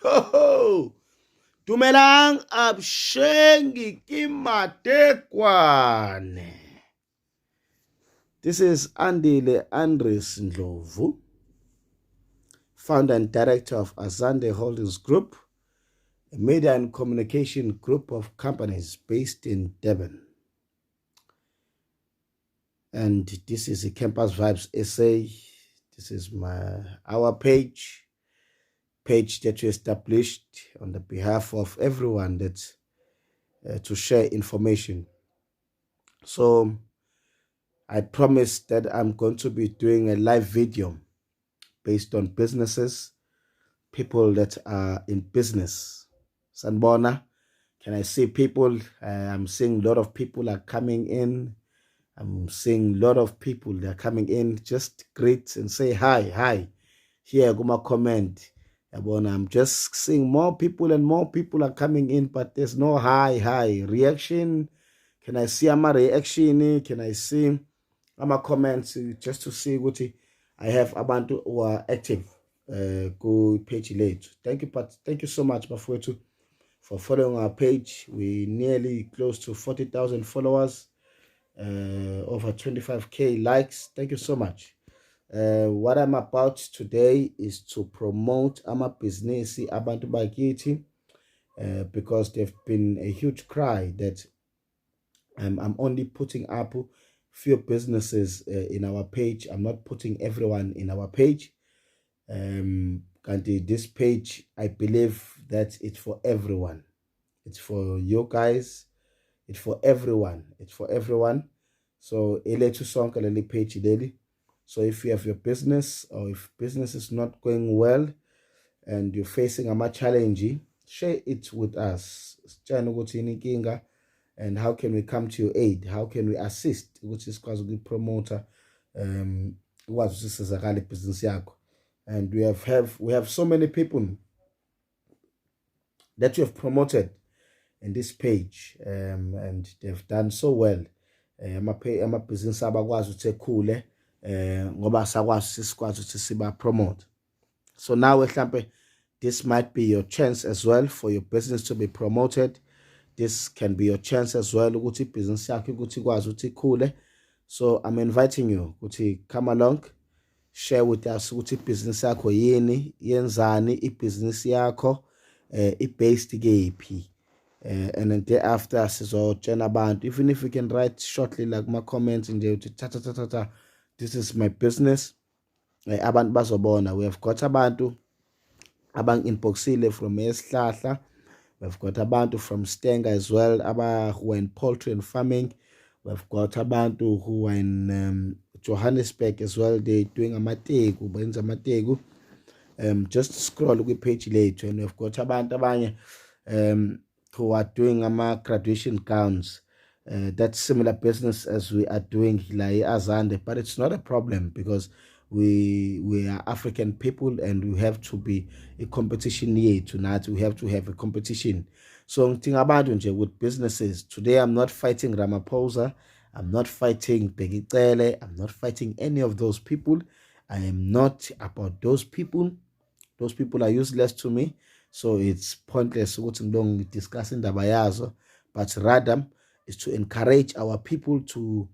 Ho! Dumelang abshengi kimatekwane. This is Andile Andries Ndlovu, founder and director of Azande Holdings Group, a media and communication group of companies based in Devon. And this is a Campus Vibes essay. This is our page that we established on the behalf of everyone that's to share information. So I promised that I'm going to be doing a live video based on businesses, people that are in business. Sanbona, can I see people? I'm seeing a lot of people are coming in. I'm seeing a lot of people that are coming in. Just greet and say hi. Here, go my comment. I'm just seeing more people and more people are coming in, but there's no hi reaction. Can I see my reaction? Can I see my comments just to see what I have abantu who are active? Go page late. Thank you so much, Bafwetu, for following our page. We nearly close to 40,000 followers, over 25k likes. Thank you so much. What I'm about today is to promote our business, abantu bakithi, because they've been a huge cry that I'm only putting up few businesses in our page. I'm not putting everyone in our page. This page, I believe that it's for everyone. It's for you guys. It's for everyone. So, page daily. So if you have your business or if business is not going well and you're facing a challenge, share it with us. And how can we come to your aid? How can we assist? Which is because we promoter what this is a business. And we have so many people that you have promoted in this page, and they've done so well. I'm a business abakwazi ukuthi ekhule ngoba sakwazi sikwazi ukuthi siba promote. So now this might be your chance as well for your business to be promoted. This can be your chance as well ukuthi business yakho ukuthi ikwazi ukuthi ikhule. So I'm inviting you ukuthi come along, share with us ukuthi business yakho yini, yenzani business yakho, based kephi. And then thereafter sizotshela abantu, even if you can write shortly like my comments in there, this is my business. Abantu bazobona. We have got abantu abang inboxile from Esihlahla. We've got abantu from Stenga as well, who are in poultry and farming. We've got abantu who are in Johannesburg as well. They're doing amategu. Just scroll the page later, and we've got abantu abanye who are doing graduation gowns. That's similar business as we are doing here Azande, but it's not a problem because we are African people and we have to be a competition here tonight. We have to have a competition. So think about with businesses today. I'm not fighting Ramaphosa. I'm not fighting Begitele. I'm not fighting any of those people. I am not about those people. Those people are useless to me. So it's pointless discussing the bayazo, but rather is to encourage our people to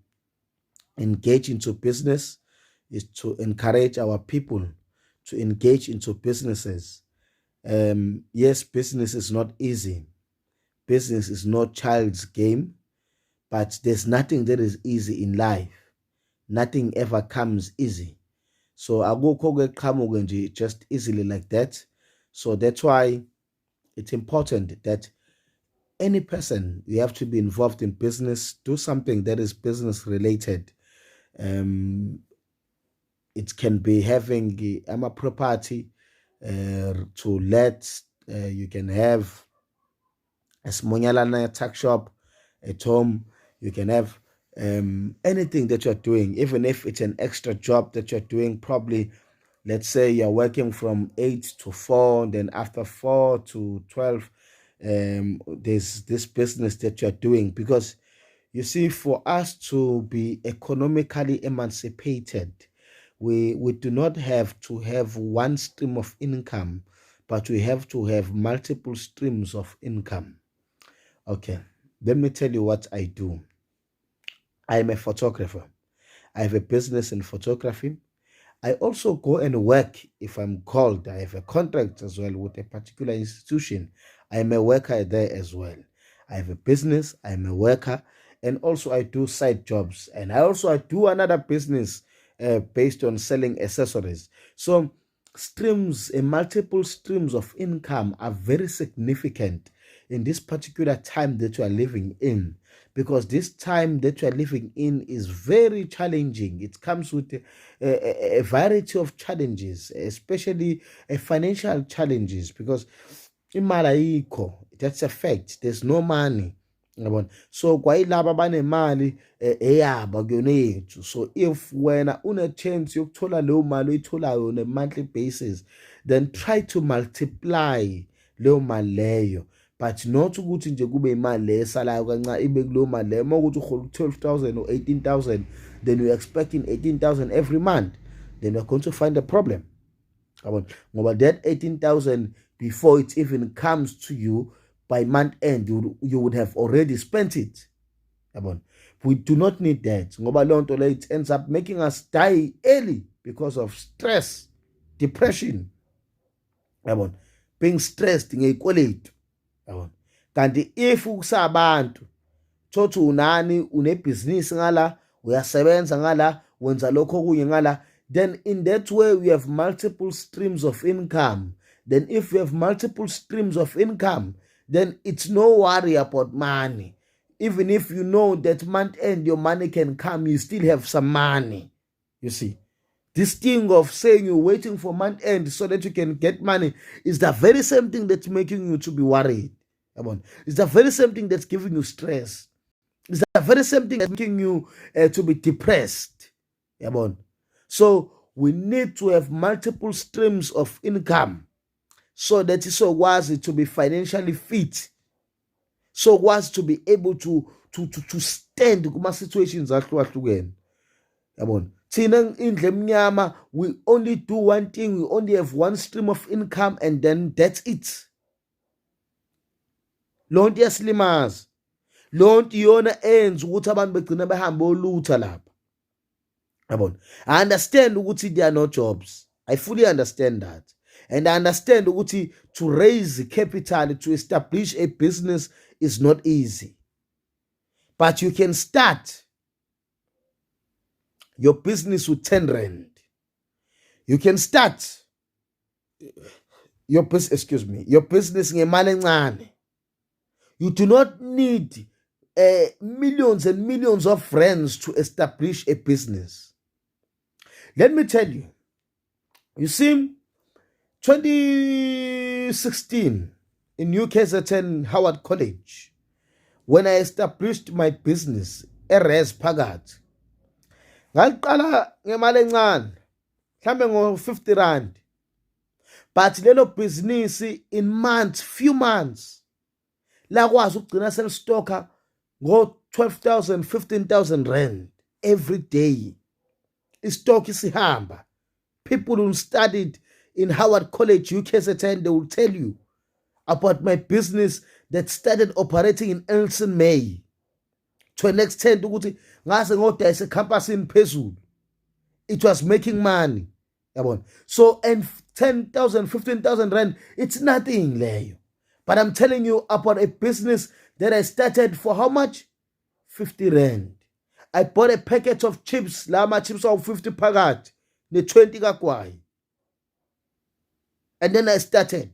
engage into business, is to encourage our people to engage into businesses. Yes, business is not easy. Business is not child's game, but there's nothing that is easy in life. Nothing ever comes easy. So I go just easily like that. So that's why it's important that any person, you have to be involved in business, do something that is business related. It can be having a property to let. You can have a small tuck shop at home. You can have anything that you're doing, even if it's an extra job that you're doing. Probably, let's say you're working from 8 to 4, then after 4 to 12, there's this business that you're doing. Because you see, for us to be economically emancipated, we do not have to have one stream of income, but we have to have multiple streams of income. Okay, let me tell you what I do. I am a photographer. I have a business in photography. I also go and work if I'm called. I have a contract as well with a particular institution. I am a worker there as well. I have a business, I'm a worker, and also I do side jobs. And I do another business based on selling accessories. So streams and multiple streams of income are very significant in this particular time that you are living in, because this time that you are living in is very challenging. It comes with a variety of challenges, especially financial challenges, because imali ayikho, that's a fact. There's no money. So kwayilaba banemali eyaba kuyona yethu. So if wena une chance yokuthola leyo mali oyitholayo on a monthly basis, then try to multiply leyo mali leyo, but not ukuthi nje kube imali le esalayo kancane ibe kuleyo mali leyo. Uma ukuthi uhola 12,000 or 18,000, then you're expecting 18,000 every month, then you're going to find a problem. Ngoba that 18,000, before it even comes to you by month end, you would have already spent it. We do not need that. Ngoba leyo nto leyo, it ends up making us die early because of stress, depression, being stressed ngey'kweletu. Kanti if ukusabantu thothi unani unebhizinisi ngala, uyasebenza ngala, wenza lokho kunye ngala, then in that way we have multiple streams of income. Then if we have multiple streams of income, then it's no worry about money. Even if you know that month end your money can come, you still have some money. You see, this thing of saying you're waiting for month end so that you can get money is the very same thing that's making you to be worried. It's the very same thing that's giving you stress. It's the very same thing that's making you to be depressed. So we need to have multiple streams of income so that it's so wise to be financially fit, so wise to be able to stand kuma situations ahlukahlukene. Thina indle emnyama, we only do one thing, we only have one stream of income, and then that's it. Lo nto iyasilimaza. Lo nto iyona enza ukuthi abantu begcina behambe olutha lapha. I understand ukuthi there are no jobs. I fully understand that. And I understand ukuthi to raise capital to establish a business is not easy. But you can start your business with 10 rand. You can start your business ngemali encane. You do not need millions and millions of rands to establish a business. Let me tell you, you see, 2016 in UKZN Howard College, when I established my business, Res Pagat, ngaliqala ngemali encane, mhlambe ngo-50 rand. But lelo business in months, few months, lakwazi ukugcina selistocka ngo-12,000, 15,000 rand every day. Istock isihamba. People who studied in Howard College, UKZN, they will tell you about my business that started operating in Elson May. To an extent, ukuthi ngase ngodayisa ecampusini phezulu. It was making money. So, and 10,000, 15,000 rand, it's nothing leyo. But I'm telling you about a business that I started for how much? 50 rand. I bought a packet of chips, lama chips of 50 phakathi, ne 20 kakwai. And then I started.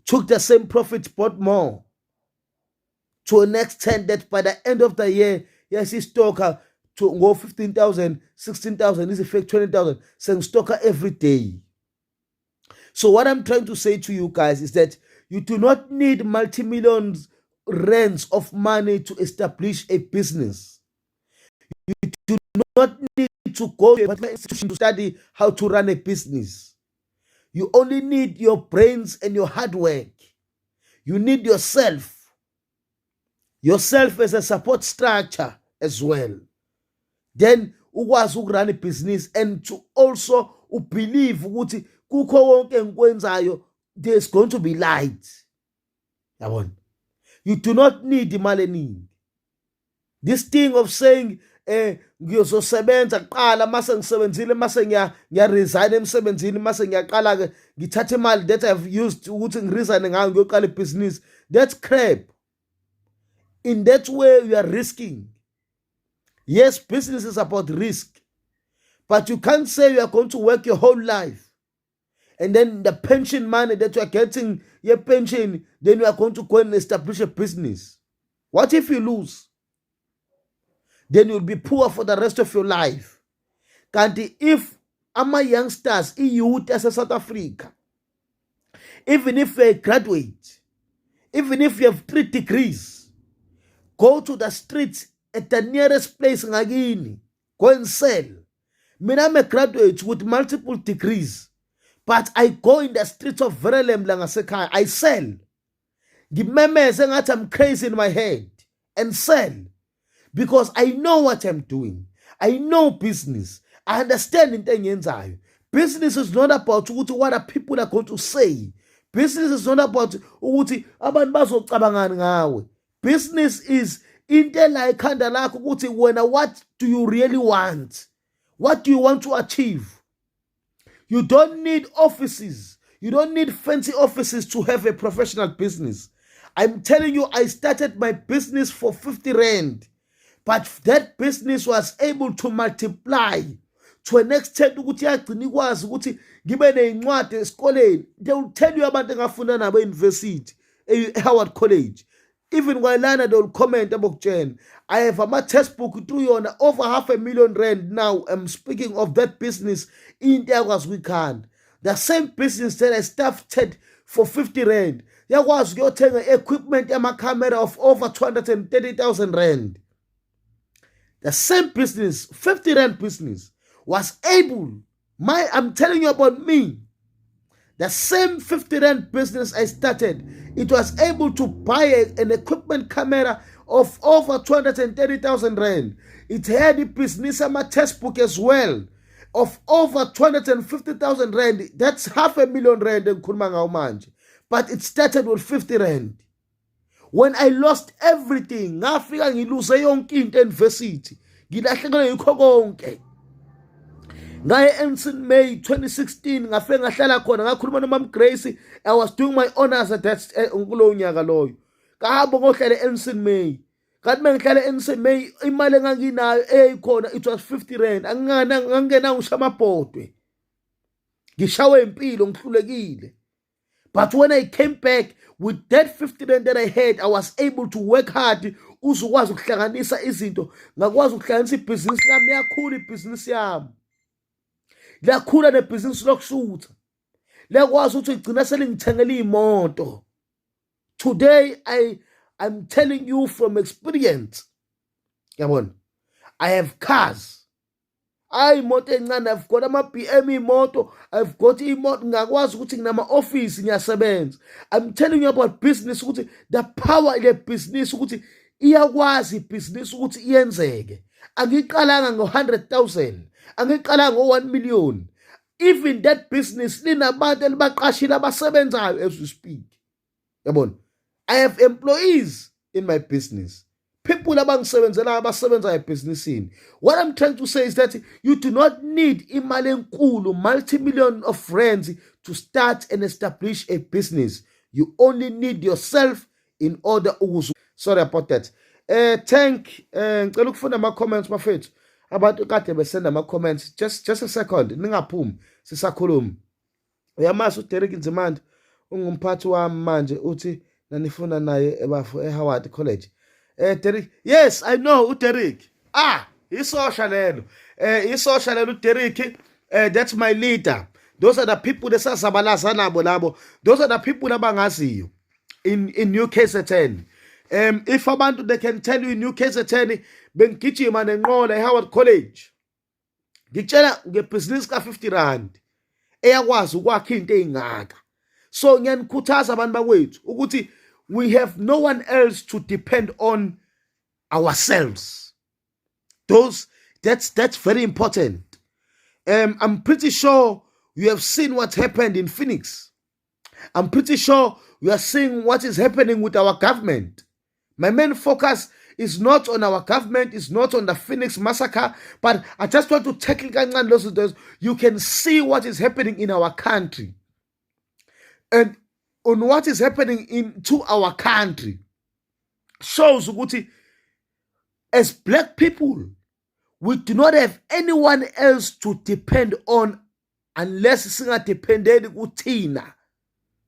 Took the same profit, bought more. To an extent that by the end of the year, yes, it's stocker to go 15,000, 16,000, is effect 20,000, selling stocker every day. So what I'm trying to say to you guys is that you do not need multi-millions rands of money to establish a business. You do not need to go to a particular institution to study how to run a business. You only need your brains and your hard work. You need yourself as a support structure as well. Then ukwazi ukurun a business and to also believe ukuthi kukho konke engikwenzayo there's going to be light. You do not need imali eningi. This thing of saying ngiyosebenza kuqala mase ngisebenzile mase ngiyaresign emsebenzini mase ngiyaqala ke ngithatha imali that I've used ukuthi ngiresign ngayo ngiyoqala ibhizinisi, that's crap. In that way you are risking. Yes, business is about risk, but you can't say you are going to work your whole life and then the pension money that you are getting, your pension, then you are going to go and establish a business. What if you lose? Then you'll be poor for the rest of your life. Kanti if ama youngsters, youth as a South Africa, even if you're a graduate, even if you have 3 degrees, go to the streets at the nearest place ngakini, go and sell. Mina I'm a graduate with multiple degrees, but I go in the streets of Verelem Langasekhaya, I sell. Ngimemeze ngathi I'm crazy in my head and sell. Because I know what I'm doing. I know business. I understand into enyenzayo. Business is not about what people are going to say. Business is not about ukuthi abantu bazocabangani ngawe. Business is into la ikhanda lakho ukuthi wena, what do you really want? What do you want to achieve? You don't need offices. You don't need fancy offices to have a professional business. I'm telling you, I started my business for 50 rand. But that business was able to multiply to an extent ukuthi yagcina ikwazi ukuthi ngibe nezincwadi esikoleni. They will tell you abantu engafunda nabo e-university, Howard College. Even while they will comment about Jen. I have a textbook through yona over 500,000 rand now. I'm speaking of that business in there was we can. The same business that I started for 50 rand. There was your equipment and a camera of over 230,000 rand. The same business, 50 rand business, was able, I'm telling you about me, the same 50 rand business I started, it was able to buy an equipment camera of over 230,000 rand. It had a business textbook as well of over 250,000 rand. That's 500,000 rand in Kurmanga. But it started with 50 rand. When I lost everything, ngafika ngiluze yonke into university, ngilahlekelwe yikho konke. Ngaye Ensign May 2016 ngafika ngahlala khona ngakhuluma noMam Grace. I was doing my honors at that kulo nyaka loyo. Kahamba ngohlala Ensign May. Kanti mengihlala Ensign May imali enganginayo eyikhona it was 50 rand. Angingena ngishamabhodwe. Ngishawe impilo ngihlulekile. But when I came back with that 50 rand that I had, I was able to work hard. Uzukwazi ukuhlanganisa izinto, ngakwazi ukuhlanganisa ibhizinisi lami, yakhula ibhizinisi yami. Lakhula nebhizinisi lokushutha. Lakwazi ukuthi igcina selingithengela imoto. Today I'm telling you from experience. Yabona. I have cars. Imoto encane, I've got ama-BM imoto, I've got imoto ngakwazi ukuthi nginama-office ngiyasebenza. I'm telling you about business ukuthi the power in the business ukuthi iyakwazi ibhizinisi ukuthi iyenzeke. Angiqalanga ngo-100,000, angiqalanga ngo-1 million. Even that business linabantu elibaqashile abasebenzayo as we speak. Yabona. I have employees in my business. People abangisebenzela abasebenza ebhizinisini. What I'm trying to say is that you do not need imali enkulu, multi-million of rands to start and establish a business. You only need yourself in order to. Sorry about that. Ngicela ukufunda ama-comments bafethu. Abantu kade besenda ama-comments. Just a second. Ningaphumi sisakhuluma. Uyamazi uDerek Nzimande ungumphathi wami manje uthi nanifuna naye eHoward College. Derek, yes, I know Derek. Isosha lelo. Isosha lelo Derek. That's my leader. Those are the people that sasabalaza nabo labo. Those are the people abangaziyo in New KZN. If abantu they can tell you in New KZN bengigijima nenqola eHoward College. Ngitshela ngebhizinisi ka50 rand. Eyakwazi ukwakha into ezingaka. So ngiyanikhuthaza abantu bakwethu ukuthi we have no one else to depend on ourselves. That's very important. I'm pretty sure you have seen what happened in Phoenix. I'm pretty sure we are seeing what is happening with our government. My main focus is not on our government, it's not on the Phoenix massacre, but I just want to tackle those. You can see what is happening in our country. And on what is happening into our country shows ukuthi as black people, we do not have anyone else to depend on unless singadependeli kuthina,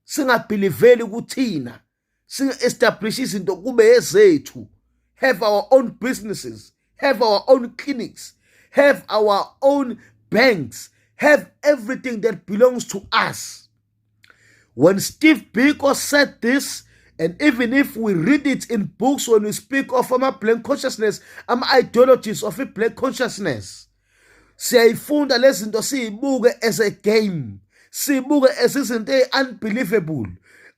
singabhiliveli kuthina, singa-establish izinto kube ezethu, have our own businesses, have our own clinics, have our own banks, have everything that belongs to us. When Steve Biko said this, and even if we read it in books when we speak of black consciousness, ideologies of a black consciousness, siyayifunda lezi zinto siyibuke as a game, siyibuke as izinto unbelievable,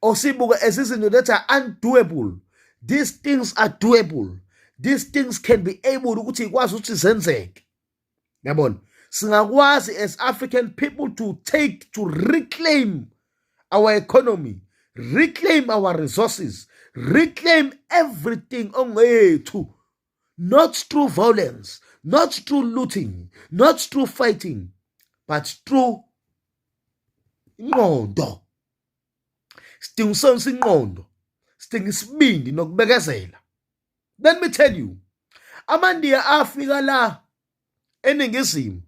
or siyibuke as izinto that are undoable. These things are doable. These things can be able ukuthi ikwazi ukuthi zenzeke. Yabona, singakwazi as African people to reclaim our economy, reclaim our resources, reclaim everything ongwethu, not through violence, not through looting, not through fighting, but through ingqondo. Sidingisonisa ingqondo, sidinga isibindi nokubekezela. Let me tell you, amandiya afika la eningizimu,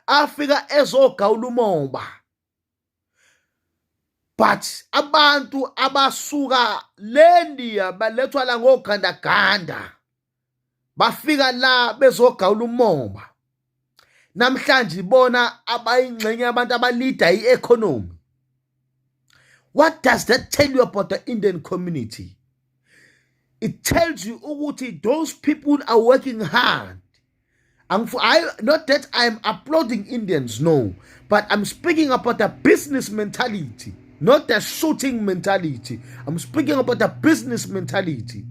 afika ezogawula umoba. But abantu abasuka lendiya balethwa la ngogandaganda, bafika la bezogawula umoba. Namhlanje bona abayingxenye abantu abalida i-economy. What does that tell you about the Indian community? It tells you ukuthi those people are working hard. Not that I'm applauding Indians, no, but I'm speaking about the business mentality, not the shooting mentality. I'm speaking about the business mentality.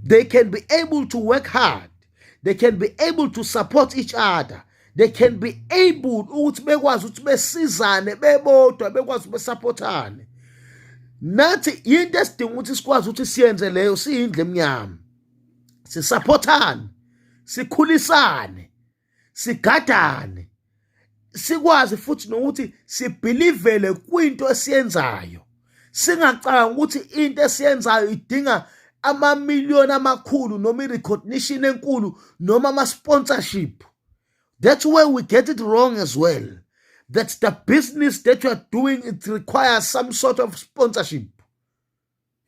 They can be able to work hard. They can be able to support each other. They can be able ukuthi bekwazi ukuthi besizane bebodwa bekwazi besupportane. Nathi into esidinga ukuthi sikwazi ukuthi siyenze leyo siyindle emnyama. Sisupportane, sikhulisane, sigadane. Sikwazi futhi nokuthi sibelivele kwinto esiyenzayo. Singacanga ukuthi into esiyenzayo idinga amamiliyoni amakhulu noma i-recognition enkulu noma ama-sponsorship. That's where we get it wrong as well. That the business that you are doing, it requires some sort of sponsorship.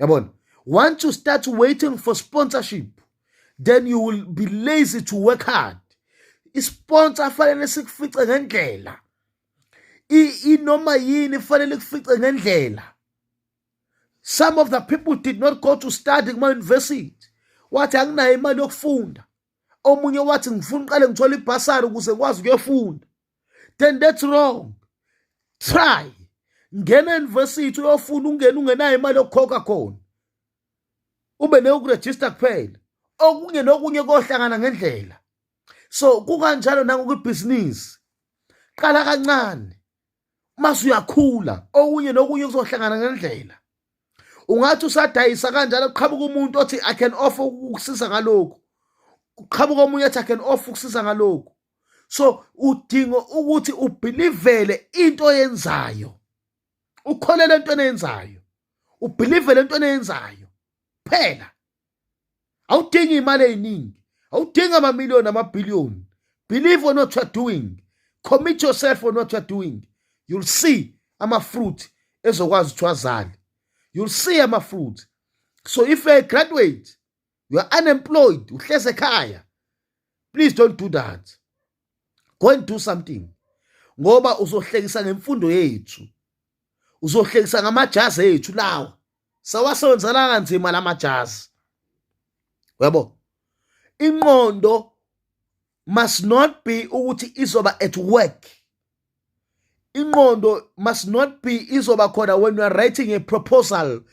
Yabona, once you start waiting for sponsorship, then you will be lazy to work hard. I-sponsor fanele sikufice ngendlela. Inoma yini fanele kufice ngendlela. Some of the people did not go to study kuma-university. Wathi anginayo imali yokufunda. Omunye wathi ngifuna uqale ngithola ibhasari ukuze ngikwazi ukuyofunda. Then that's wrong. Try. Ngena university uyofunda ungena ungenayo imali yokukhokha khona. Ube neyokuregister kuphela. Okunye nokunye kohlangana ngendlela. So kukanjalo nangokwebhizinisi. Qala kancane. Mase uyakhula, okunye nokunye kuzohlangana ngendlela. Ungathi usadayisa kanjalo kuqhamuka umuntu othi I can offer ukukusiza ngalokho. Uqhamuka omunye athi I can offer ukusiza ngalokho. So udinga ukuthi ubelivele into oyenzayo. Ukholele entweni oyenzayo. Ubelivele entweni oyenzayo. Phela. Awudingi imali eziningi. Awudingi amamiliyoni amabhiliyoni. Believe on what you're doing. Commit yourself on what you're doing. You'll see ama-fruit ezokwazi ukuthi wazale. You'll see ama-fruit. So if you're a graduate, you are unemployed, uhlezi ekhaya, please don't do that. Go and do something. Ngoba uzohlekisa ngemfundo yethu. Uzohlekisa ngamajazi ethu lawa. Sawasebenzela kanzima lamajazi. Yabo. Ingqondo must not be ukuthi izoba at work. Ingqondo must not be izoba khona when you are writing a proposal,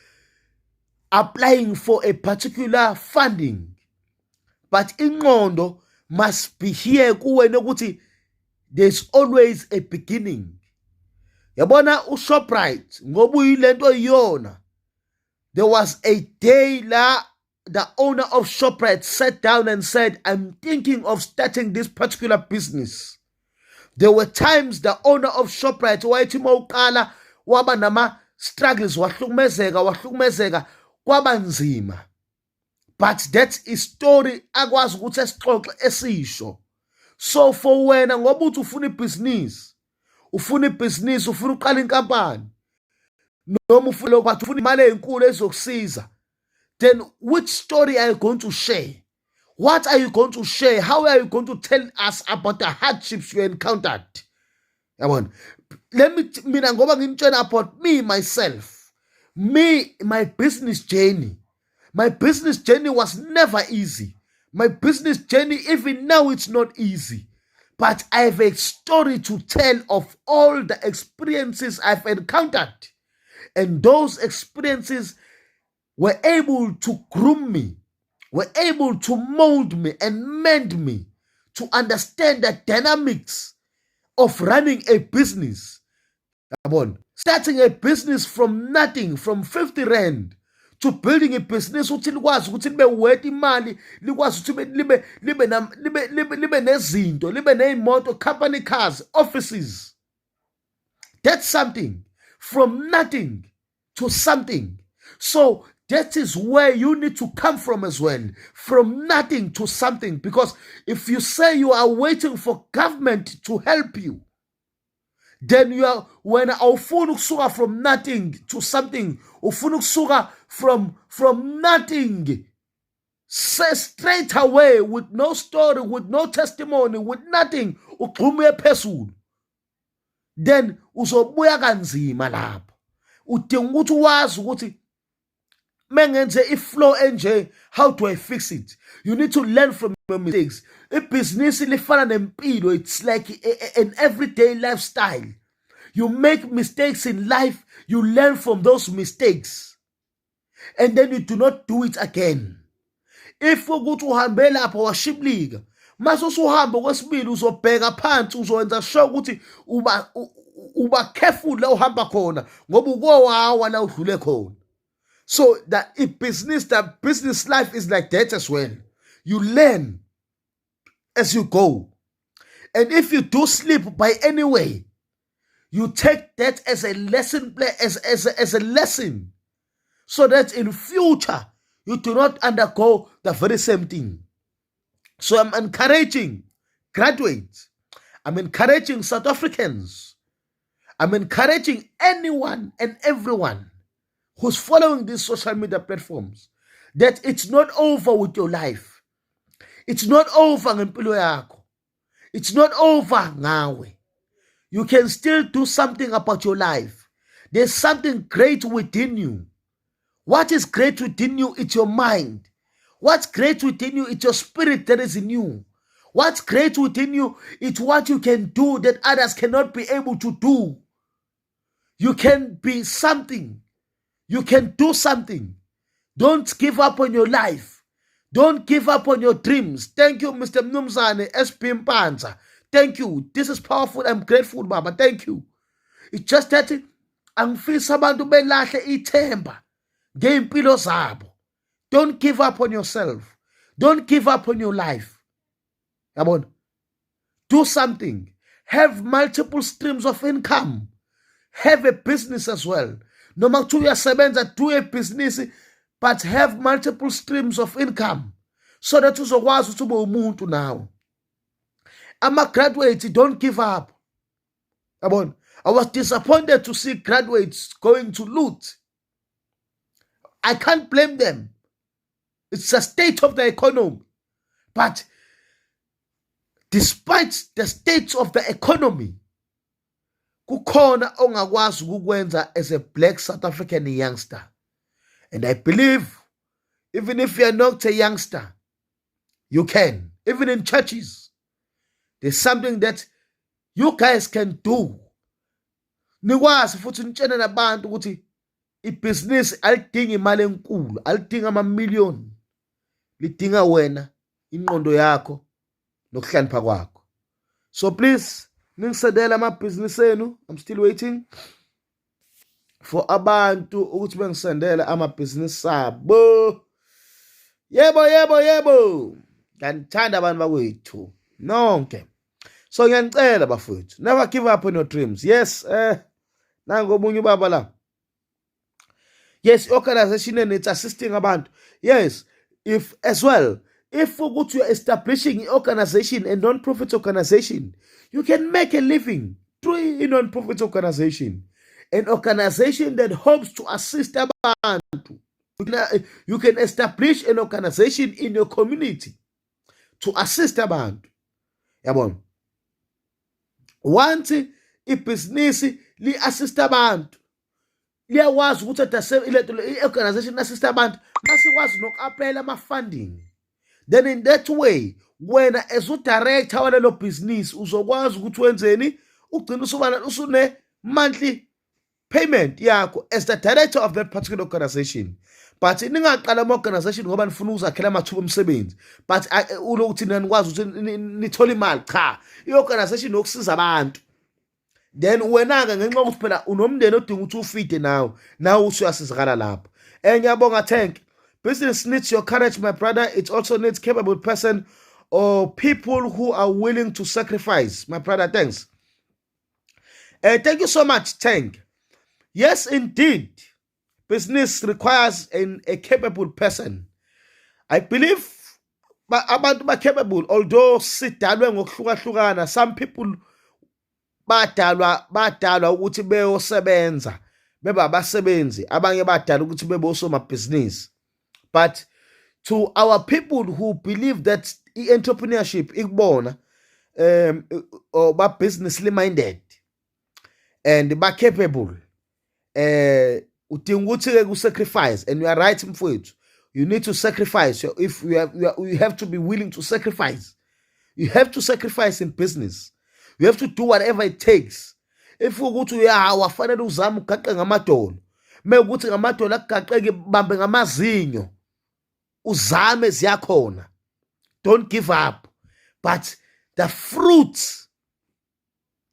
applying for a particular funding. But ingqondo must be here kuwe nokuthi there's always a beginning. Yabona uShoprite ngoba uyilento iyona. There was a day la the owner of Shoprite sat down and said, I'm thinking of starting this particular business. There were times the owner of Shoprite wayethi mawuqala waba nama struggles, wahlukumezeka kwaba nzima. But that is story akwazi ukuthi esixoxe esisho. So for wena ngoba uthi ufuna ibhizinisi, ufuna uqala inkampani, noma ufuna imali ezinkulu ezokusiza, then which story are you going to share? What are you going to share? How are you going to tell us about the hardships you encountered? Yabona, mina ngoba ngimtshela about me myself, my business journey. My business journey was never easy. My business journey, even now, it's not easy. But I have a story to tell of all the experiences I've encountered. And those experiences were able to groom me, were able to mold me and mend me to understand the dynamics of running a business. Starting a business from nothing, from 50 rand, to building a business ukuthi likwazi ukuthi libe worth imali, likwazi ukuthi libe nezinto, libe neimoto, company cars, offices. That's something. From nothing to something. So that is where you need to come from as well. From nothing to something. Because if you say you are waiting for government to help you, then you are, when ufuna ukusuka from nothing to something, ufuna ukusuka from nothing, say straight away, with no story, with no testimony, with nothing, ugxume phezulu, then uzobuya kanzima lapho. Udinga ukuthi wazi ukuthi mengenze iflow enje, how do I fix it? You need to learn from your mistakes. Ibhizinisi lifana nempilo. It's like an everyday lifestyle. You make mistakes in life, you learn from those mistakes, and then you do not do it again. If ukuthi uhambe lapho washiblika, mase usuhamba kwesibili uzobheka phansi, uzowenza sure ukuthi uba careful la uhamba khona ngoba ukowawa la udlule khona. So the business life is like that as well. You learn as you go. And if you do slip by any way, you take that as a lesson, as a lesson, so that in future you do not undergo the very same thing. So I'm encouraging graduates, I'm encouraging South Africans, I'm encouraging anyone and everyone who's following these social media platforms that it's not over with your life. It's not over ngempilo yakho. It's not over ngawe. You can still do something about your life. There's something great within you. What is great within you? It's your mind. What's great within you? It's your spirit that is in you. What's great within you? It's what you can do that others cannot be able to do. You can be something. You can do something. Don't give up on your life. Don't give up on your dreams. Thank you, Mr. Mnumzane, SP Mpanza. Thank you. This is powerful. I'm grateful, Baba. Thank you. It's just that angifisa abantu belahle ithemba ngeimpilo zabo. Don't give up on yourself. Don't give up on your life. Yabona? Do something. Have multiple streams of income. Have a business as well. Noma kuthiwa uyasebenza, do a business, but have multiple streams of income so that uzokwazi ukuthi ube umuntu nawe. Graduates, don't give up. I was disappointed to see graduates going to loot. I can't blame them. It's the state of the economy. But despite the state of the economy, kukhona ongakwazi ukukwenza as a black South African youngster. And I believe, even if you're not a youngster, you can. Even in churches, there's something that you guys can do. Nikwazi futhi nitshene nabantu ukuthi ibhizinisi alidingi imali enkulu, alidinga ama-million. Lidinga wena, ingqondo yakho, nokuhlanipha kwakho. So please, ningisendele amabhizinisi enu. I'm still waiting for abantu ukuthi bengisendele amabhizinisi abo. Yebo. Ngithanda abantu bakwethu nonke. So ngiyanicela bafowethu, never give up on your dreams. Yes, nango omunye ubaba la. Yes, organization and it's assisting abantu. Yes, if ukuthi you're establishing an organization, a non-profit organization, you can make a living through a non-profit organization. An organization that hopes to assist abantu. You can establish an organization in your community to assist abantu. Yabona. Once ibhizinisi li-assist abantu, liyakwazi ukuthi i-organization assist abantu, masikwazi noku-applyela ama-funding. Then in that way, wena as u-director walelo bhizinisi uzokwazi ukuthi wenzeni, ugcina usune-monthly payment yakho as the director of that particular organization. But ningaqala ama-organization ngoba nifuna ukuzakhela amathuba omsebenzi, but ulokuthi nikwazi ukuthi nithole imali. Cha, i-organization yokusiza abantu. Then wena-ke ngenxa yokuthi phela unomndeni odinga ukuthi ufide nawe usuyasizakala lapho. Ngiyabonga Tank. Business needs your courage, my brother. It also needs capable person or people who are willing to sacrifice. My brother, thanks. Thank you so much, Tank. Yes, indeed. Business requires a capable person. I believe abantu ba-capable, although sidalwe ngokuhlukahlukana, some people badalwa ukuthi beyosebenza, beba abasebenzi, abanye badalwa ukuthi bebe osomabhizinisi. But to our people who believe that entrepreneurship ikubona or ba-businessly minded and ba-capable, udinga ukuthi-ke ku-sacrifice. And you are right, mfowethu, you need to sacrifice. If you have to be willing to sacrifice. You have to sacrifice in business. You have to do whatever it takes. If ukuthi wafanele uzame ugaxe ngamadolo, mekuthi ngamadolo akugaqeke bambe ngamazinyo, uzame ziyakhona. Don't give up. But the fruits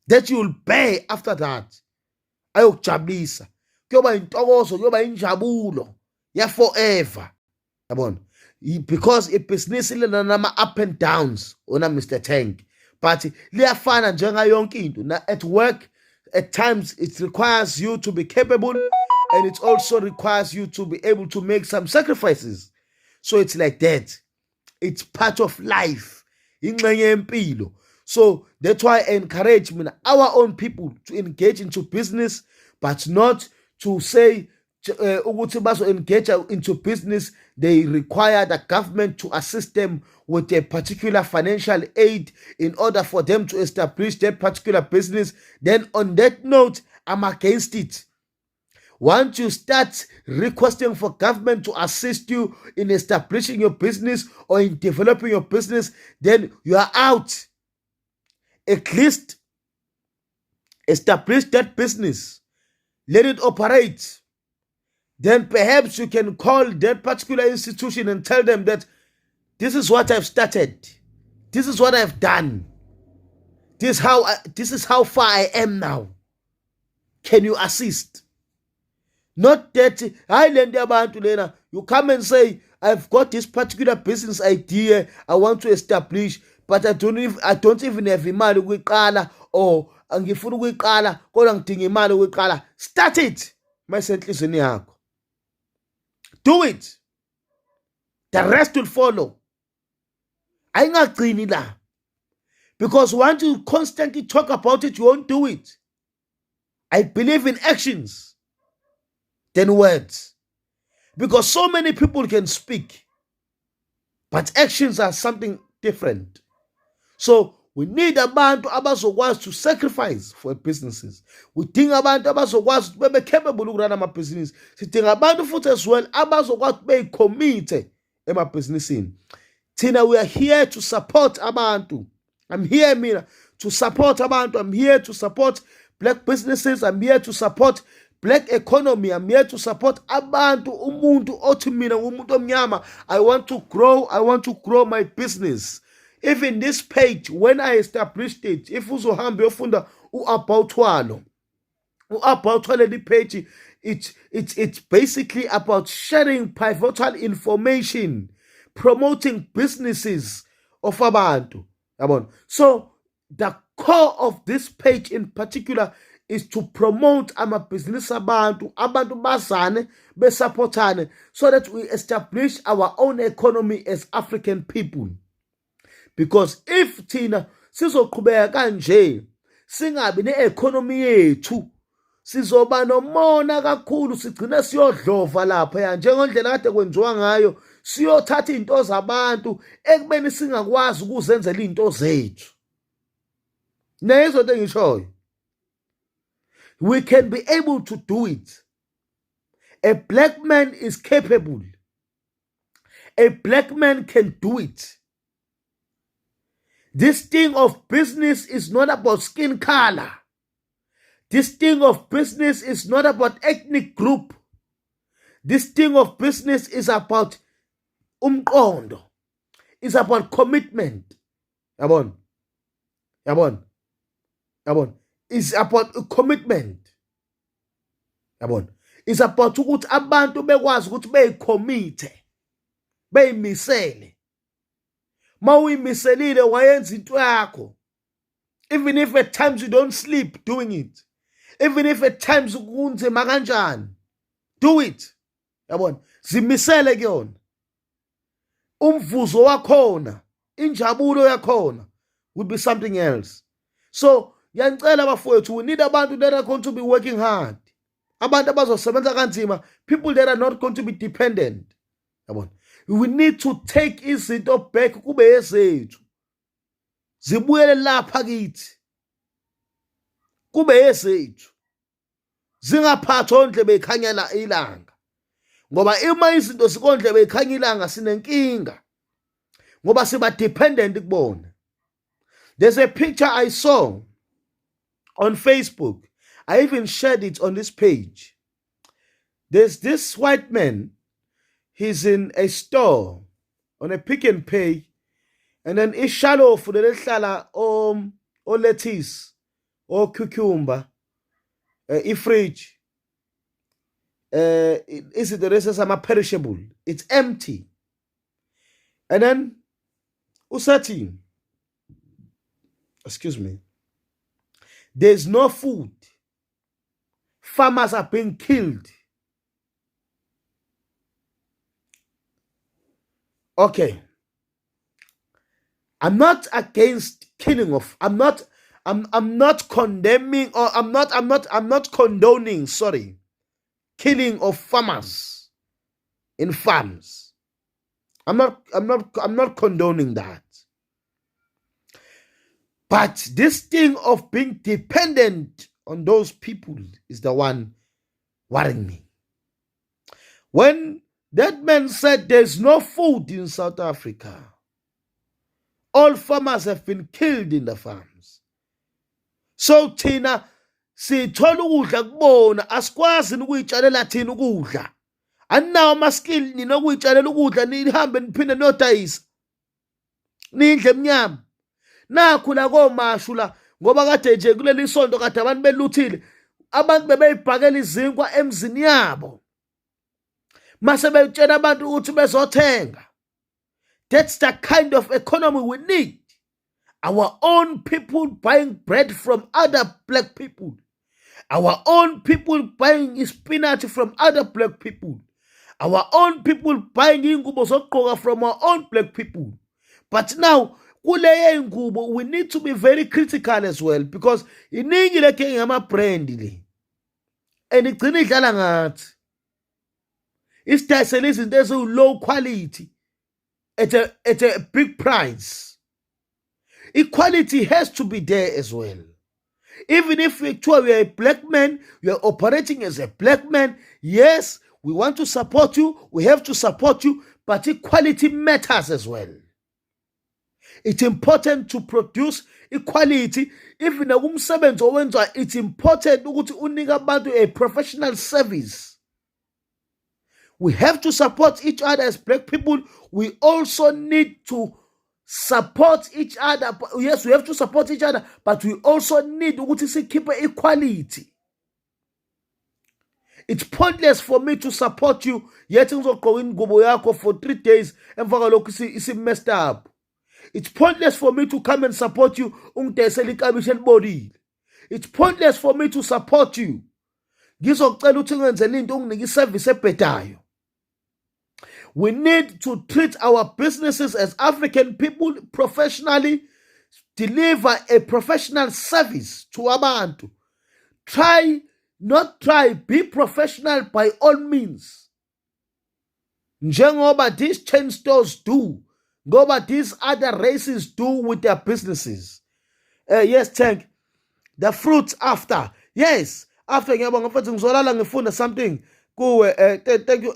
that you will bear after that ayokujabulisa, kuyoba intokozo, kuyoba injabulo ya forever. Yabona, because ibhizinisi linama up and downs, ona Mr. Tank, but liyafana njenga yonke into. At work, at times it requires you to be capable, and it also requires you to be able to make some sacrifices. So it's like that. It's part of life. Ingxenye yempilo. So that's why I encourage our own people to engage into business, but not to say ukuthi bazo engage into business, they require the government to assist them with a particular financial aid in order for them to establish that particular business. Then on that note, I'm against it. Once you start requesting for government to assist you in establishing your business or in developing your business, then you are out. At least establish that business. Let it operate. Then perhaps you can call that particular institution and tell them that this is what I've started. This is what I've done. This is how far I am now. Can you assist? Not that you come and say, I've got this particular business idea I want to establish, but I don't even have imali ukuyiqala, or angifuna ukuyiqala kodwa ngidinga imali ukuyiqala. Start it. Mayisenhlizweni yakho. Do it. The rest will follow. Ayingagcini la. Because once you constantly talk about it, you won't do it. I believe in actions than words. Because so many people can speak, but actions are something different. So we need abantu abazokwazi to sacrifice for businesses. We think abantu abazokwazi to be capable ukurun amabhizinisi. Sidinga abantu futhi as well abazokwazi to be committed emabhizinisini. Tina, we are here to support abantu. I'm here to support abantu. I'm here to support black businesses. I'm here to support black economy. I'm here to support abantu, umuntu othi mina umuntu omnyama. I want to grow my business. Even this page, when I established it, if uzohamba uyofunda about Walo, about the page, it's basically about sharing pivotal information, promoting businesses of abantu. So the core of this page in particular is to promote business abantu bazane besupportane, so that we establish our own economy as African people. Because if thina sizoqhubeka kanje singabi ne-economy yethu, sizoba nomona kakhulu, sigcina siyodlova lapha njengendlela kade kwenziwa ngayo, siyothatha into zabantu ekubeni singakwazi ukuzenzela into zethu. Nezo into engishoyo, we can be able to do it. A black man is capable. A black man can do it. This thing of business is not about skin color. This thing of business is not about ethnic group. This thing of business is about umqondo. It's about commitment. Yabon. It's about commitment. Yabon. It's about ukuthi abantu bekwazi ukuthi beyicommit, beyimisele. Mawuyimiselile wayenza into yakho. Even if at times you don't sleep doing it. Even if at times kunzima kanjani, do it. Yabona, zimisele kuyona. Umvuzo wakhona, injabulo yakhona would be something else. So, yancela bafowethu, we need abantu that are going to be working hard. Abantu abazosebenza kanzima, people that are not going to be dependent. Yabona. We need to take izinto back kube ezethu. Zibuyele lapha kithi. Kube ezethu. Zingaphathwa ondlebe ikhanyela ilanga. Ngoba ima izinto sikondlebe ikhanya ilanga sinenkinga. Ngoba siba dependent kubona. There's a picture I saw on Facebook. I even shared it on this page. There's this white man. He's in a store on a Pick and Pay, and then ishalo for the lehlala or lettuce or cucumber, fridge. Is it the rest of some perishable? It's empty. And then usati, excuse me, there's no food. Farmers are being killed. Okay, I'm not against killing of. I'm not condemning, or I'm not condoning. Sorry, killing of farmers in farms. I'm not condoning that. But this thing of being dependent on those people is the one worrying me. When that man said there's no food in South Africa, all farmers have been killed in the farms. So thina sithola ukudla kubona, asikwazi ukuyitshalela thina ukudla. Anawo ama-skill nina ukuyitshalela ukudla, nihambe niphinde niyodayisa. Nidle emnyama. Nakhu la komashu la, ngoba kade nje kuleli sonto kade abantu beluthile, abantu bebeyibhakela izinkwa emzini yabo. Mase betshela abantu ukuthi bezothenga. That's the kind of economy we need. Our own people buying bread from other black people. Our own people buying spinach from other black people. Our own people buying ingubo zokugqoka from our own black people. But now, kuleye ingubo, we need to be very critical as well, because iningi leke ngama-brand le. And igcina idlala ngathi. Isidayisela izinto eziwu-low quality at a big price. Equality has to be there as well. Even if we are a black man, we are operating as a black man, yes, we want to support you, we have to support you, but equality matters as well. It's important to produce equality. Even umsebenzi owenziwa, it's important ukuthi unike abantu a professional service. We have to support each other as black people. We also need to support each other. Yes, we have to support each other, but we also need to keep equality. It's pointless for me to support you, yet go in Goboyako for 3 days and is messed up. It's pointless for me to come and support you. It's pointless for me to support you. We need to treat our businesses as African people professionally, deliver a professional service to abantu. Be professional by all means. Njengoba these chain stores do, ngoba these other races do with their businesses. Yes, Tank. The fruits after. Yes, after ngiyabonga mfethu ngizolala ngifunda something kuwe. Thank you.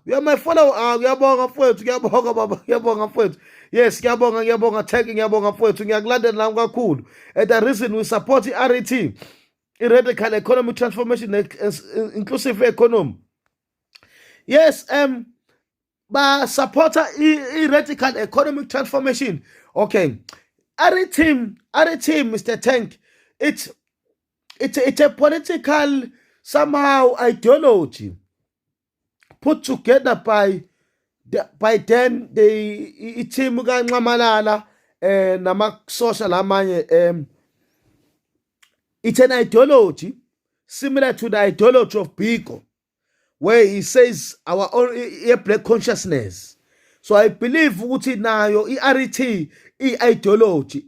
You are my follower. Ngiyabonga mfethu, ngiyabonga baba, ngiyabonga mfethu. Yes, ngiyabonga Tank, ngiyabonga mfethu. Ngiyakulandela nami kakhulu. The reason we support RET, radical economic transformation, inclusive economy. Yes, ba supporter radical economic transformation. Okay, RET, Mr. Tank, it's a political somehow ideology put together by then the team kaNxamalala nama social amanye. It's an ideology similar to the ideology of Biko, where he says our own black consciousness. So I believe ukuthi nayo RET ideology,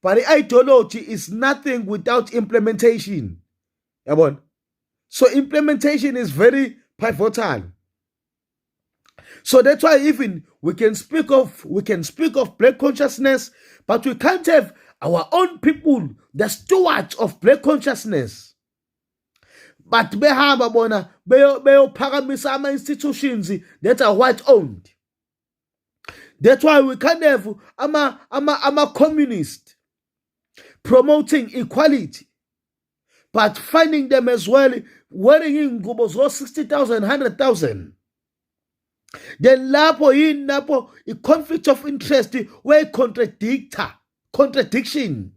but the ideology is nothing without implementation. Yabona? So implementation is very pivotal. So that's why even we can speak of black consciousness, but we can't have our own people, the stewards of black consciousness. But behamba bona beyophakamisa ama institutions that are white owned. That's why we can't have ama communist promoting equality, but finding them as well wearing ingubo zo 60,000, 100,000. Then lapho a conflict of interest where contradiction.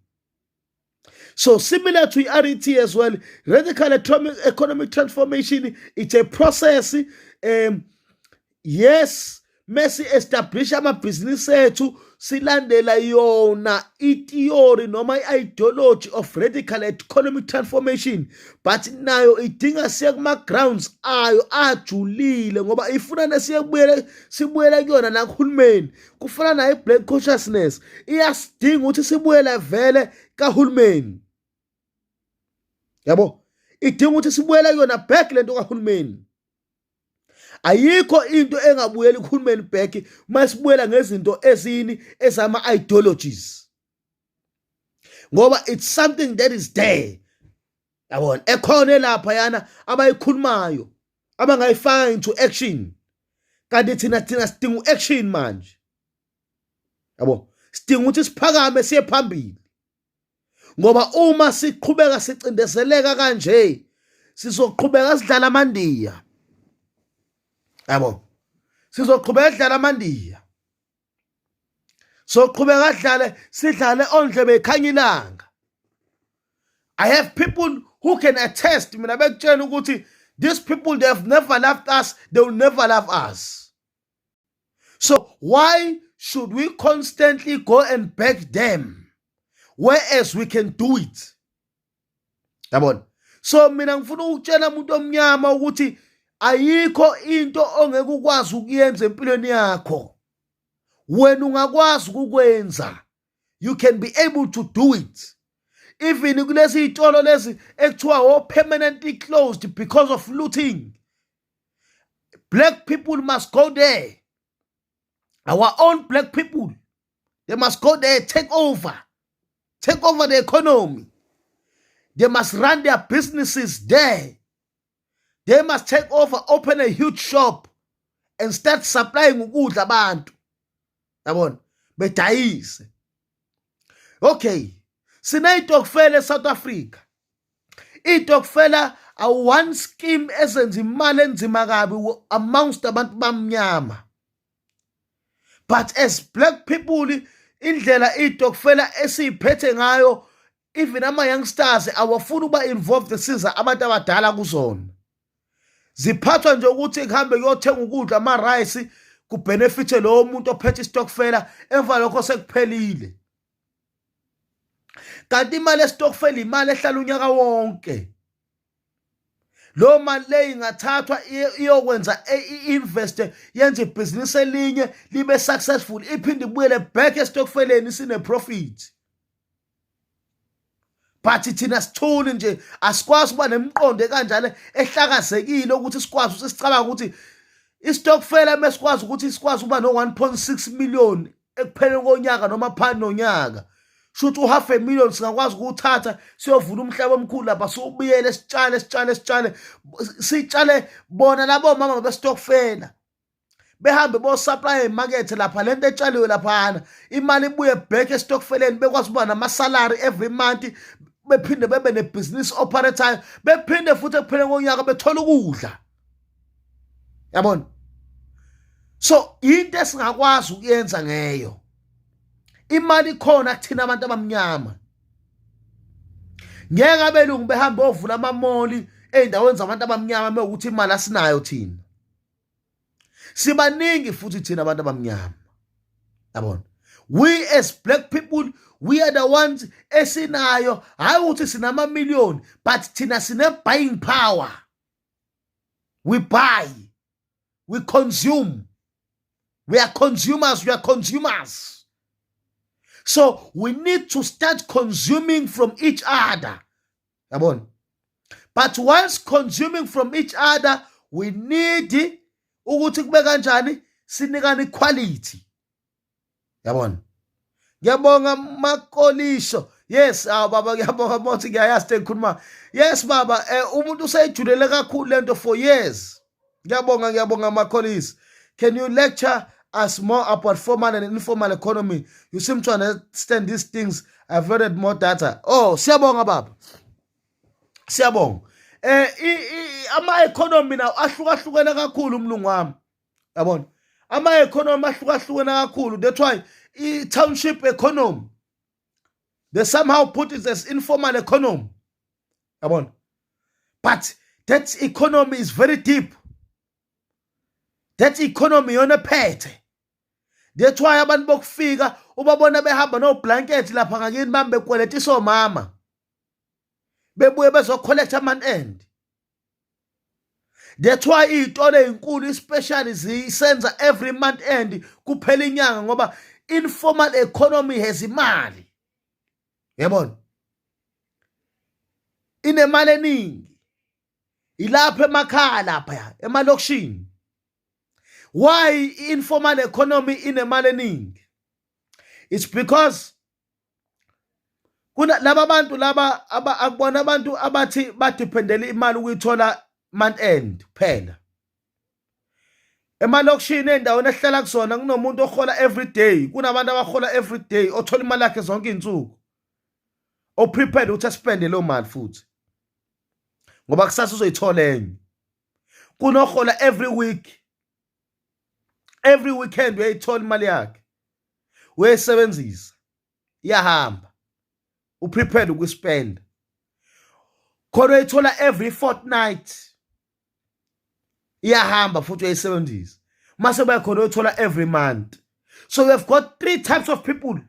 So similar to RET as well, radical economic transformation, it's a process. Yes, Messi establish ama-business ethu silandela yona i-theory noma i-ideology of radical economic transformation, but nayo idinga siya kuma-grounds ayo ajulile ngoba ifuna sibuyele kuyona nakuhulumeni. Kufana nayo black consciousness iyasidinga ukuthi sibuyele vele kahulumeni. Yabo, idinga ukuthi sibuyele kuyona back lento kahulumeni. Ayikho into engabuyeli kuhulumeni back masibuyela ngezinto ezini ezama ideologies. Ngoba it's something that is there. Yabona, ekhona lapha yana abayikhulumayo abangayifaka into action. Kanti thina sidinga action manje. Yabo, sidinga ukuthi siphakame siye phambili. Ngoba uma siqhubeka sicindezeleka kanje, sizoqhubeka sidlala amandiya. Yabo, sizoqhubeka sidlala amandiya. Soqhubeka sidlale ondlebe ekhanya ilanga. I have people who can attest, mina bekutshela ukuthi these people, they have never loved us, they will never love us. So why should we constantly go and beg them, whereas we can do it? Yabona. So mina ngifuna ukutshela umuntu omnyama ukuthi ayikho into ongeke ukwazi ukuyenza empilweni yakho. Wena ungakwazi ukukwenza. You can be able to do it. Even kulezi itolo lezi ekuthiwa permanently closed because of looting. Black people must go there. Our own black people, they must go there, take over the economy. They must run their businesses there. They must take over, open a huge shop and start supplying ukudla abantu. Yabona, bedayise. Okay, sina itokfela eSouth Africa. Itokfela a one scheme esenza imali enzima kabi amongst abantu bamnyama. But as black people, indlela itokfela esiphethe ngayo even ama youngsters awafuna ukuba involved siza abantu abadala kuzona. Ziphathwa nje ukuthi kuhambe kuyothenga ukudla ama rice kubenefite lo muntu ophethe istokfela emva lokho sekuphelile. Kanti imali estokfela imali ehlala unyaka wonke. Lo mali le ingathathwa iyokwenza i-invest yenze ibhizinisi elinye libe successful iphinde ibuyele back estokfeleni sine profit. But thina sithuli nje asikwazi kuba nemiqondo kanjalo ehlakazekile ukuthi sikwazi ukuthi sicabanga ukuthi istokfela mesikwazi ukuthi sikwazi kuba no 1.6 million ekupheleni konyaka noma phakathi nonyaka. Shuthi u500,000 singakwazi ukuthatha siyovula umhlaba omkhulu lapha sobuyele sitshale sitshale bona labo mama bestokfela behambe bo supply emarket lapha lento etshaliwe laphana imali ibuye back estokfeleni bekwazi kuba nama salary every month bephinde bebe ne business operator bephinde futhi ekupheleni konyaka bethola ukudla. Yabona? So into esingakwazi ukuyenza ngeyo imali khona kuthina abantu abamnyama. Ngeke abelungu behambe ovula amamoli eindaweni zabantu abamnyama mekuthi imali asinayo thina. Sibaningi futhi thina abantu abamnyama. Yabona? We as black people, we are the ones esinayo hayi ukuthi sinama million but thina sine buying power. We buy, we consume. We are consumers. So we need to start consuming from each other. Yabona? But once consuming from each other, we need ukuthi kube kanjani sinikane quality. Yabona? Ngiyabonga Makolisho. Yes, baba ngiyabonga mothi ngiyayazi engikhuluma. Yes baba, umuntu usejulele kakhulu lento for years. Ngiyabonga Makolis. Can you lecture us more about formal and informal economy? You seem to understand these things. I've read more data. Oh, siyabonga baba. Siyabonga. Ama economy now ahlukahlukene kakhulu umlungu wami. Yabona? Ama economy ahlukahlukene kakhulu. That's why township economy they somehow put it as informal economy. Yabona? But that economy is very deep. That economy yona phethe. That's why abantu bokufika ubabona behamba no blanket lapha ngakini bambe kweleta isomama. Bebuye bezocollect ama-end. That's why izitolo ezinkulu especially zisenza every month end kuphela inyanga ngoba informal economy has imali. Yabona? Inemali eningi. Ilapha emakhaya lapha emalokishini. Why informal economy inemali eningi? It's because kuna laba bantu laba akubona abantu abathi badependele imali ukuyithola month end phela. Emalokishini endaweni ehlala kusona kunomuntu ohola every day, kunabantu abahola every day othola imali yakhe zonke izinsuku. O prepared ukuthi spende lo mali futhi. Ngoba kusasa uzoyithola enye. Kunohola every week. Every weekend uyayithola imali yakhe. Uyayisebenzisa. Iyahamba. Uprepared ukuspend. Khona uyayithola every fortnight. Iyahamba futhi uyayisebenzisa. Mase bayakhona uyithola every month. So we have got three types of people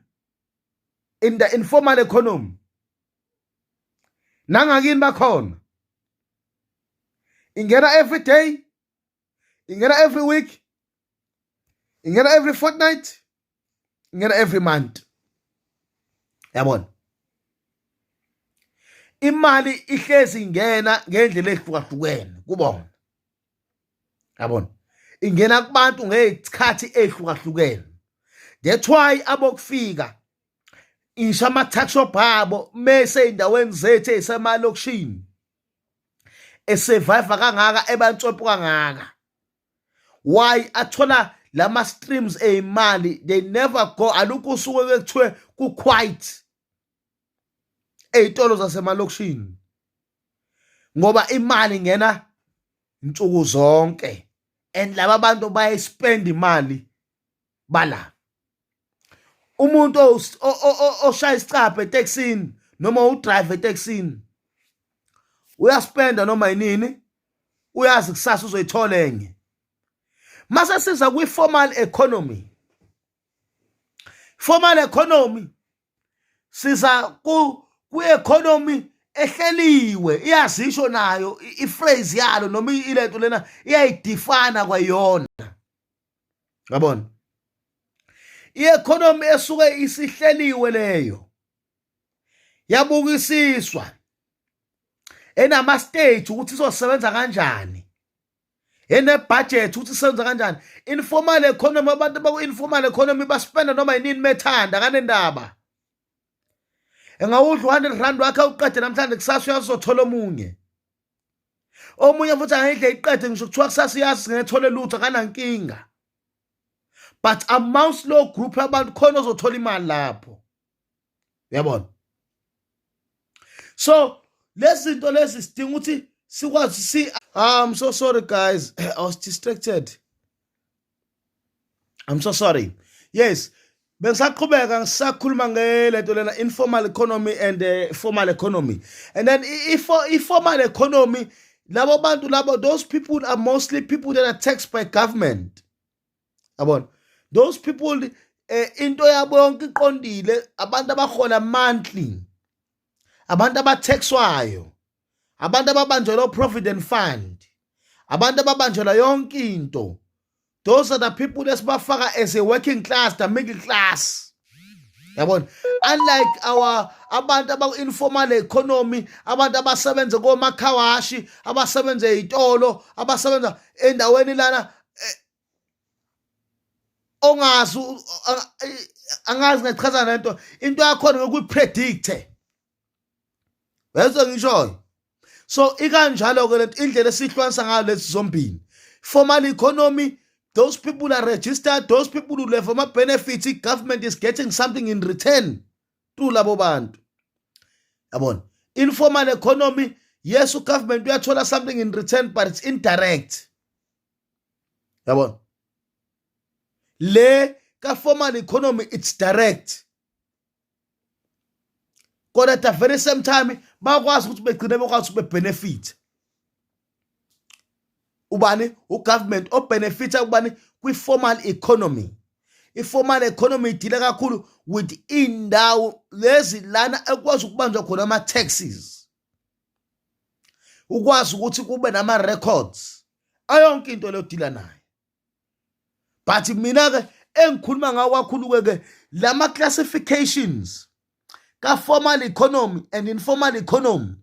in the informal economy. Nangakini bakhona. Ingena every day. Ingena every week. Ingena every fortnight. Ingena every month. Yabona? Imali ihlezi ingena ngendlela ehlukahlukene kubona. Yabona? Ingena kubantu ngezikhathi ehlukahlukene. That's why abokufika insha ama-tax shop abo mase indaweni zethu esemalokishini esurvive kangaka ebantsopo kangaka. Why athola lama streams eyimali they never go alukho usuke kuthiwe ku quiet ezitolo zasemalokishini ngoba imali ingena insuku zonke and laba bantu bayaspend imali bala. umuntu oshaya isicapha eTexini noma udrive eTexini uyaspenda noma yinini, uyazi kusasa uzoyithola enye. Mase siza kwi-formal economy, formal economy siza ku-economy ehleliwe, iyazisho nayo iphrase yalo noma ilento lena iyayidefine kwayona, yabona. I-economy esuke isihleliwe leyo, yabukisiswa, enama-stage ukuthi izosebenza kanjani, ene-budget ukuthi isebenza kanjani. Informal economy, abantu baku-informal economy baspenda noma yinini methanda kanendaba. Engawudla 100 rand wakhe uqede namhlanje, kusasa uyazothola omunye futhi angayidle iqede, ngisho kuthiwa kusasa iyazi ngethole lutho akanankinga. But amongst low group yabantu khona ozothola imali lapho, uyabona. So lezi zinto lezi sidinga ukuthi sikwazi I'm so sorry guys, I was distracted. I'm so sorry. Yes, bengisaqhubeka ngisakhuluma ngelento lena, informal economy and formal economy. And then informal economy, labo bantu labo, those people are mostly people that are taxed by government, yabona. Those people into yabo yonke iqondile, abantu abahola monthly, abantu abathexwayo, abantu ababanjelwa provident fund, abantu ababanjelwa yonke into. Those are the people esibafaka as a working class, the middle class, yabona. Unlike abantu abaku-informal economy, abantu abasebenza komakhawashi, abasebenza ey'tolo, abasebenza endaweni lana ongazi angazi ngichaza lento, into yakhona ngokuyipredict, uyezwa ngishoyo. So ikanjalo ke lento, indlela esihlukanisa ngayo lezi zombili. Formal economy, those people are registered, those people who have ama benefits, government is getting something in return through labo bantu, yabona. Informal economy, yes, government uyathola something in return, but it's indirect, yabona. Le ka formal economy, it's direct. Kodwa at the very same time bakwazi ukuthi begcine bekwazi ukuthi benefit. Ubani ugovernment obenefita ubani kwi-formal economy. I-formal economy idila kakhulu with indawo lezi lana ekwazi ukubanjwa khona ama-taxes, ukwazi ukuthi kube nama-records, ayonke into leyo dila nayo. But mina ke engikhuluma ngawo kakhulu ke lama classifications ka formal economy and informal economy,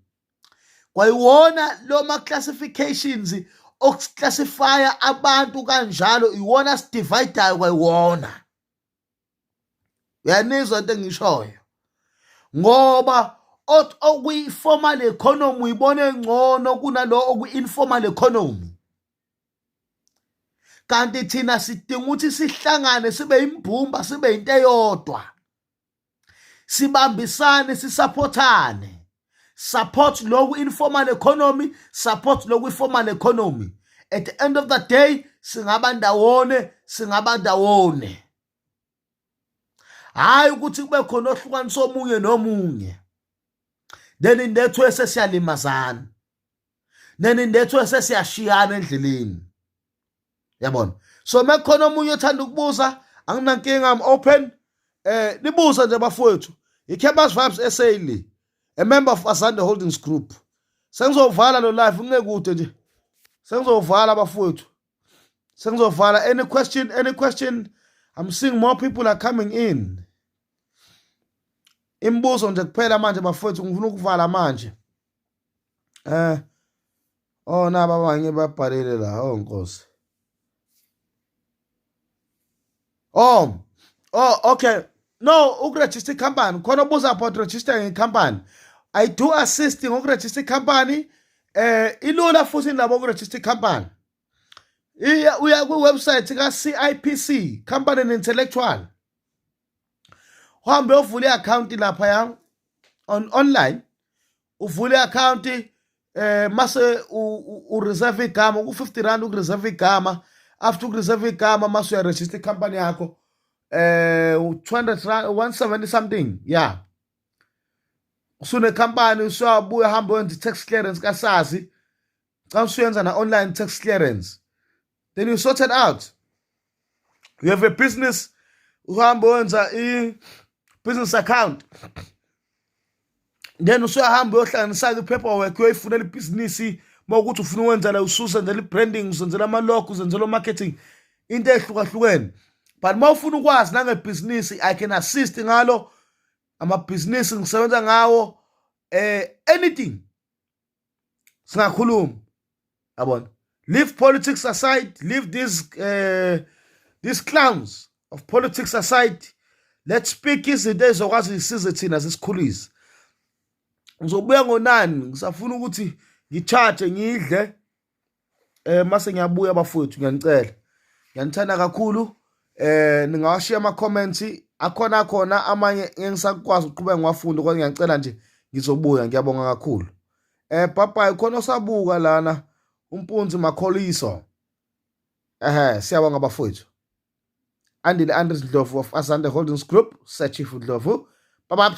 kwayiwona lo ma classifications okusclassifya abantu kanjalo, iwona sidividayo kwayiwona. Uyanizwa into engishoyo? Ngoba okwi-formal economy uyibone ngcono kunalo okwi-informal economy. Kanti thina sidinga ukuthi sihlangane, sibe imbumba, sibe into eyodwa, sibambisane, sisupportane. Support loku informal economy, support loku formal economy. At the end of the day singaba ndawone. Hayi ukuthi kube khona ohlukanisa omunye nomunye, then indethu sesiyalimazana, then indethu sesiyashiyana endleleni, yabona. So mekhona omunye othanda ukubuza, anginankinga, I'm open. Nibuza nje bafowethu. I-Campus Vibes SA le, a member of Asante Holdings Group. Sengizovala lo live, ngekude nje. Sengizovala bafowethu. Sengizovala. Any question? I'm seeing more people are coming in. Imbuzo nje kuphela manje bafowethu, ngifuna ukuvala manje. Naba abanye babhalele la, Nkosi. Okay. No, uku-register company. Khona ubuza about registering a company. I do assisting uku-register company. Ilula futhi labo uku-register company. Uya ku-website ka-CIPC, Company and Intellectual. Uhambe uvule i-account lapha ya online. Uvule i-account mase u-reserve igama, ku-50 rand uku-reserve igama. After uku-reserve igama mase uya-register company yakho. 200 rand, 170 something, yeah. Usune company usabuya hamba wenza tax clearance kasazi. Xa usuyenza na online tax clearance, then you sort it out. You have a business, uhamba wenza i-business account, then usuyahamba uyohlanganisa i-paperwork uyoyifunela ibhizinisi uma ukuthi ufuna ukwenza la ususenzela i-branding, uzenzela ama-logo, uzenzela marketing, into ehlukahlukene. But uma ufuna ukwazi nangebhizinisi, I can assist ngalo, amabhizinisi ngisebenza ngawo, anything singakhuluma, yabona. Leave politics aside, leave these clowns of politics aside. Let's speak izinto ezokwazi zisize thina zisikhulise. Ngizobuya ngo9, ngisafuna ukuthi ngicharge ngidle mase ngiyabuya bafowethu, ngiyanicela. Ngiyanithanda kakhulu. Ningawashiya ama comments akhona amanye engisakwazi ukuqhubeka ngiwafunda, kodwa ngiyacela nje ngizobuya, ngiyabonga kakhulu. Bye khona osabuka lana umpunzi Makholiso. Siyabonga bafowethu. Andile Andries Ndlovu of Asante Holdings Group, Chief Ndlovu. Bye.